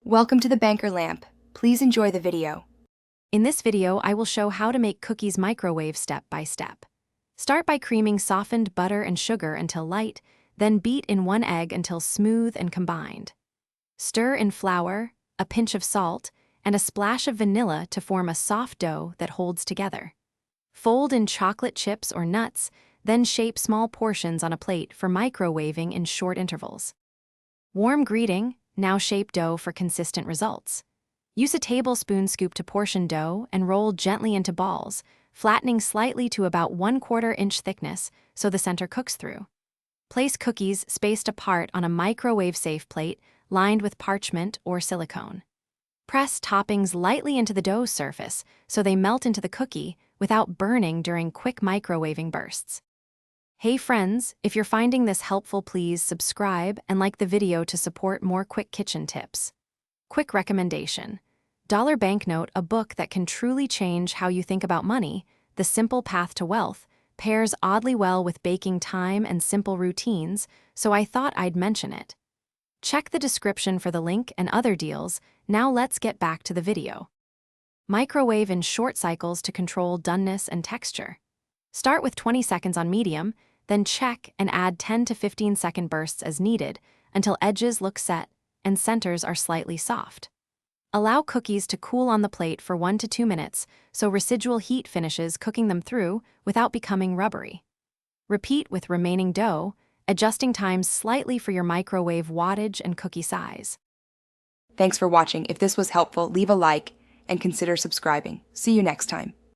Welcome to the Banker Lamp. Please enjoy the video. In this video, I will show how to make cookies microwave step by step. Start by creaming softened butter and sugar until light, then beat in 1 egg until smooth and combined. Stir in flour, a pinch of salt, and a splash of vanilla to form a soft dough that holds together. Fold in chocolate chips or nuts, then shape small portions on a plate for microwaving in short intervals. Warm greeting, now shape dough for consistent results. Use a tablespoon scoop to portion dough and roll gently into balls, flattening slightly to about 1/4 inch thickness so the center cooks through. Place cookies spaced apart on a microwave-safe plate lined with parchment or silicone. Press toppings lightly into the dough surface so they melt into the cookie without burning during quick microwaving bursts. Hey friends, if you're finding this helpful, please subscribe and like the video to support more quick kitchen tips. Quick recommendation: Dollar Banknote, a book that can truly change how you think about money, The Simple Path to Wealth, pairs oddly well with baking time and simple routines, so I thought I'd mention it. Check the description for the link and other deals. Now let's get back to the video. Microwave in short cycles to control doneness and texture. Start with 20 seconds on medium, then check and add 10 to 15-second bursts as needed until edges look set and centers are slightly soft. Allow cookies to cool on the plate for 1 to 2 minutes so residual heat finishes cooking them through without becoming rubbery. Repeat with remaining dough, adjusting times slightly for your microwave wattage and cookie size. Thanks for watching. If this was helpful, leave a like and consider subscribing. See you next time.